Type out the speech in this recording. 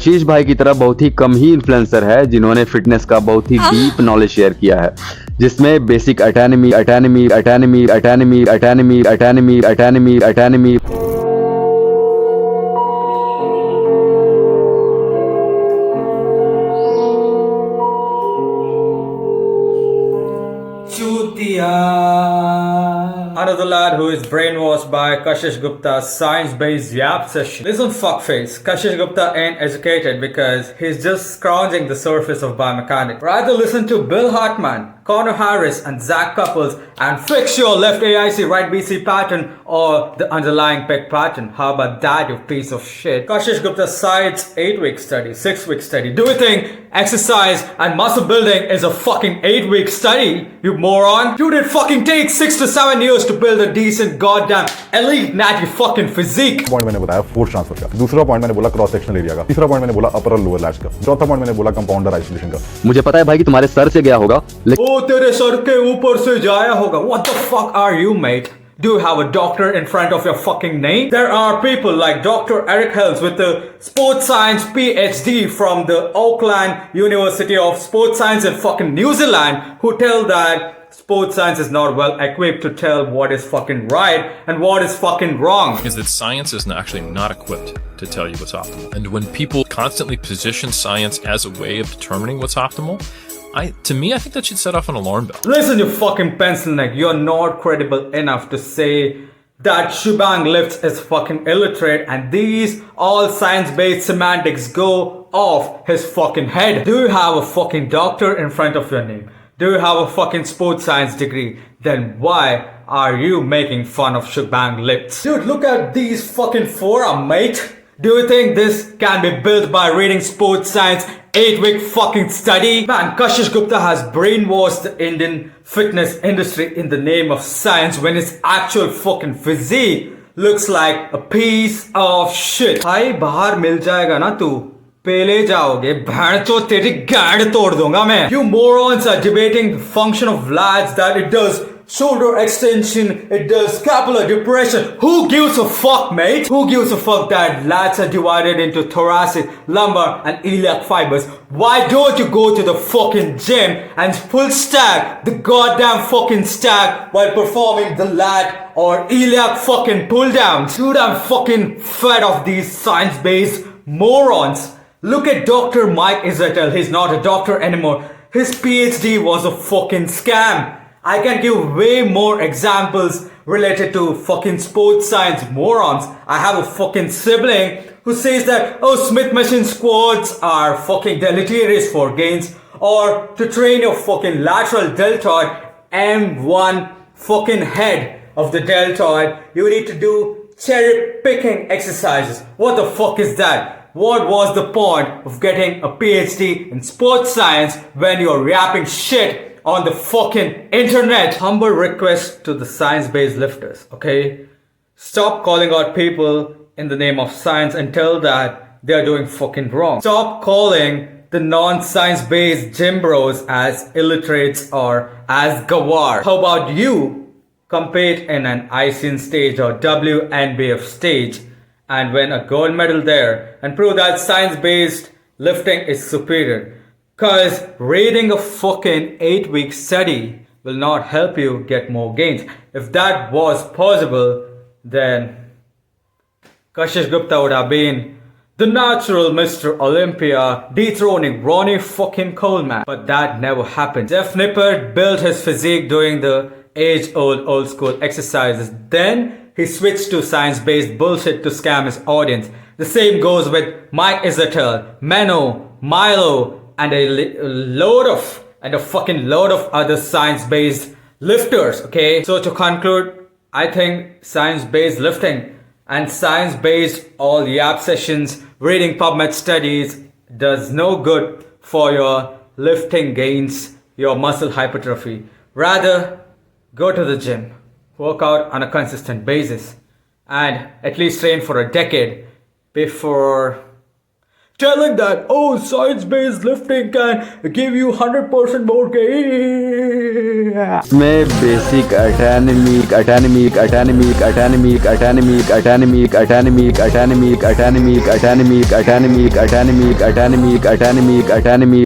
कशिश भाई की तरह बहुत ही कम ही इन्फ्लुएंसर है जिन्होंने फिटनेस का बहुत ही डीप नॉलेज शेयर किया है, जिसमें basic autonomy autonomy autonomy autonomy autonomy autonomy autonomy autonomy Another lad who is brainwashed by Kashish Gupta's science-based yap session. Listen, fuckface. Kashish Gupta ain't educated because he's just scrounging the surface of biomechanics. Rather listen to Bill Hartman, Connor Harris and Zach Couples and fix your left AIC right BC pattern or the underlying pec pattern. How about that, you piece of shit? Kashish Gupta cites 8-week study, 6-week study. Do you think exercise and muscle building is a fucking 8-week study, you moron? Dude, it fucking takes 6 to 7 years to build a decent goddamn elite natty fucking physique. Point मैंने बताया force transfer का, दूसरा point मैंने बोला cross sectional area का, तीसरा point मैंने बोला अपर और लोअर लैट्स का, चौथा पॉइंट मैंने बोला कंपाउंडर आइसोलेशन का। मुझे पता है भाई कि तुम्हारे सर से गया होगा, ओ तेरे सर के ऊपर से जाया होगा। What the fuck are you, mate? Do you have a doctor in front of your fucking name? There are people like Dr. Eric Helms with a sports science PhD from the Auckland University of Sports Science in fucking New Zealand who tell that sports science is not well equipped to tell what is fucking right and what is fucking wrong. Is that science is actually not equipped to tell you what's optimal. And when people constantly position science as a way of determining what's optimal, I think that should set off an alarm bell. Listen, you fucking pencil neck, you're not credible enough to say that Shubhang Lifts is fucking illiterate and these all science-based semantics go off his fucking head. Do you have a fucking doctor in front of your name? Do you have a fucking sports science degree? Then why are you making fun of Shubhang Lifts? Dude, look at these fucking forum, mate. Do you think this can be built by reading sports science 8-week fucking study? Man, Kashish Gupta has brainwashed the Indian fitness industry in the name of science when his actual fucking physique looks like a piece of shit. भाई बाहर मिल जाएगा ना तू, पेले जाओगे, भैंचो तेरी गांड तोड़ दूंगा मैं. You morons are debating the function of lats that it does shoulder extension, it does scapular depression. Who gives a fuck, mate? Who gives a fuck that lats are divided into thoracic, lumbar and iliac fibers? Why don't you go to the fucking gym and full stack the goddamn fucking stack while performing the lat or iliac fucking pull downs? Dude, I'm fucking fed of these science-based morons. Look at Dr. Mike Izzetel. He's not a doctor anymore. His PhD was a fucking scam. I can give way more examples related to fucking sports science morons. I have a fucking sibling who says that, oh, Smith machine squats are fucking deleterious for gains, or to train your fucking lateral deltoid, M1 fucking head of the deltoid, you need to do cherry picking exercises. What the fuck is that? What was the point of getting a PhD in sports science when you're rapping shit on the fucking internet? Humble request to the science-based lifters, okay? Stop calling out people in the name of science and tell that they're doing fucking wrong. Stop calling the non-science-based gym bros as illiterates or as gawar. How about you compete in an ICN stage or WNBF stage and win a gold medal there and prove that science-based lifting is superior? Cause reading a fucking 8-week study will not help you get more gains. If that was possible, then Kashish Gupta would have been the natural Mr. Olympia dethroning Ronnie fucking Coleman. But that never happened. Jeff Nippert built his physique doing the age-old old school exercises. Then he switched to science-based bullshit to scam his audience. The same goes with Mike Izzetel, Menno, Milo, and a fucking load of other science-based lifters, okay? So to conclude, I think science-based lifting and science-based all yap sessions, reading PubMed studies does no good for your lifting gains, your muscle hypertrophy. Rather, go to the gym, work out on a consistent basis, and at least train for a decade before telling that, oh, science-based lifting can give you 100% more gain. इसमें basic